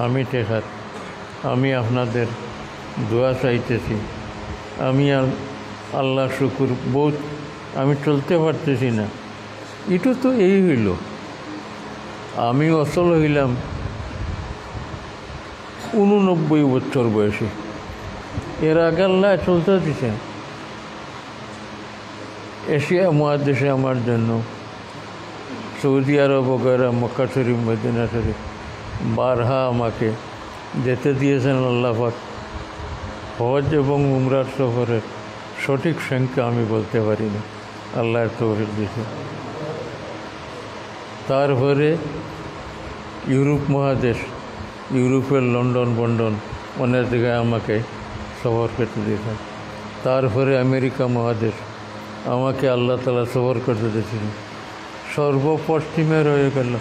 আমি টেকাত, আমি আপনাদের দোয়া চাইতেছি। আমি আল্লাহ শুকুর বহুত, আমি চলতে পারতেছি না। এটা তো এই হইল, আমি অচল হইলাম 89 বছর বয়সে। এর আগে আল্লাহ চলতে দিছেন। এশিয়া মহাদেশে আমার জন্য সৌদি আরব বগেরা, মক্কা শরীফ, মদিনা শরীফ বারহা আমাকে যেতে দিয়েছেন আল্লাহ পাক। হজ এবং উমরার সফরের সঠিক সংখ্যা আমি বলতে পারি না, আল্লাহর তৌফিক দিয়েছে। তারপরে ইউরোপ মহাদেশ, ইউরোপের লন্ডন বন্ডন অনেক জায়গায় আমাকে সফর করতে দিয়েছেন। তারপরে আমেরিকা মহাদেশ আমাকে আল্লাহ তাআলা সফর করতে দিয়েছিলেন। সর্বপশ্চিমে রয়ে গেল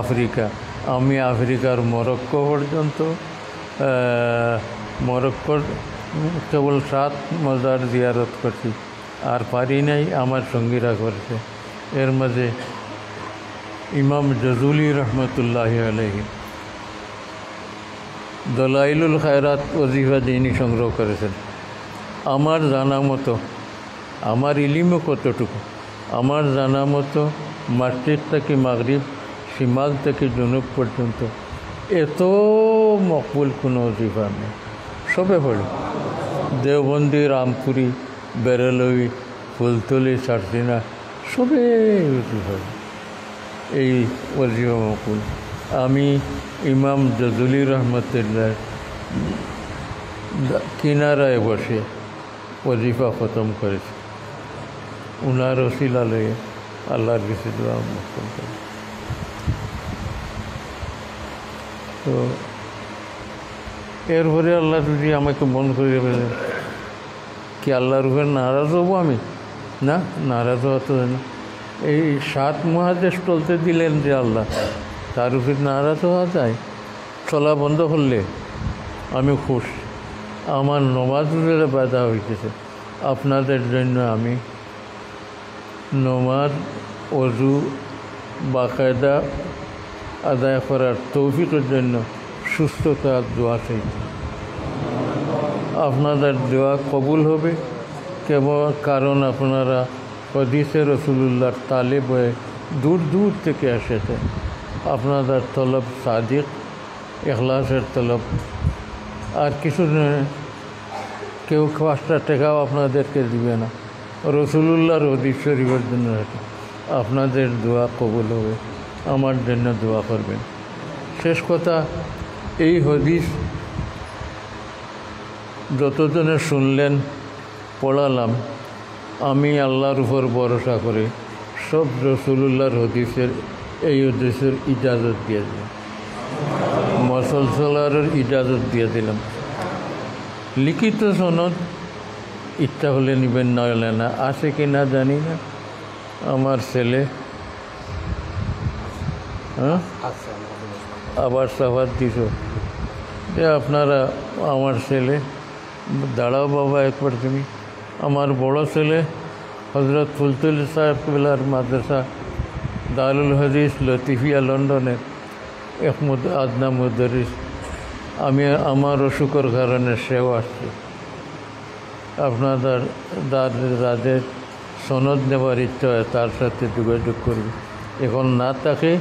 আফ্রিকা। আমি আফ্রিকার মরক্কো পর্যন্ত, মরক্কোর কেবল 7 মাজার জিয়ারত করছি, আর পারি নাই, আমার সঙ্গীরা করেছে। এর মাঝে ইমাম জাজুলি রহমতুল্লাহ আলাইহি দলাইলুল খায়রাত ওজিফা যিনি সংগ্রহ করেছেন, আমার জানা মতো, আমার ইলিমও কতটুকু, আমার জানা মতো মাসজিদ থেকে মাগরিব, শিমাল থেকে জনুব পর্যন্ত এত মকবুল কোনো ওজিফা নেই। সবে পড়ি দেওবন্দি, রামপুরি, বেরেলভি, ফুলতলি, সারসিনা, সবে ওজিফা, এই ওজিফা মকবুল। আমি ইমাম জাজুলি রহমতুল্লাহ কিনারায় বসে ওজিফা খতম করেছি। উনার ওসিলা লয়ে আল্লাহর কাছে দোয়া মুক্তম করে। তো এরপরে আল্লাহ যদি আমাকে মন করে ফেলেন, কি আল্লাহর উপরে নারাজ হবো আমি? না, নারাজ হওয়া তো না। এই 7 মহাদেশ চলতে দিলেন যে আল্লাহ, তার উপরে নারাজ হওয়া যায়? চলা বন্ধ করলে আমি খুশ। আমার নমাজের বাধা হইতেছে, আপনাদের জন্য আমি নমাজ, অজু বাকায়দা আদায় করার তৌফিকের জন্য সুস্থতার দোয়া চাইছি। আপনাদের দোয়া কবুল হবে কেবল কারণ আপনারা হাদিসে রাসূলুল্লাহর তালেব হয়ে দূর দূর থেকে এসেছেন। আপনাদের তলব সাদিক, ইখলাসের তলব, আর কিছু কেউ 5টা টাকাও আপনাদেরকে দিবে না, রাসূলুল্লাহর হাদিস শরীফের জন্য। আপনাদের দোয়া কবুল হবে, আমার জন্য দোয়া করবেন। শেষ কথা, এই হাদিস যতজনে শুনলেন, পড়ালাম, আমি আল্লাহর উপর ভরসা করে সব রাসূলুল্লাহর হাদিসের, এই হাদিসের ইজাজত দিয়ে দিলাম, মুসলসলারের ইজাজত দিয়ে দিলাম। লিখিত সনদ ইচ্ছা হলে নেবেন, না হলে না। আছে কি না জানি না। আমার ছেলে আবার সাফাত দিছ যে আপনারা, আমার ছেলে, দাঁড়াও বাবা একবার তুমি। আমার বড় ছেলে হজরত ফুলতুল সাহেব কিবলার মাদ্রাসা দারুল হাদিস লতিফিয়া লন্ডনের এক আদনা মুদারিস। আমি আমার অসুখের কারণে সেও আসছে। আপনাদের যাদের সনদ নেওয়ার ইচ্ছা হয় তার সাথে যোগাযোগ করবে। এখন না থাকে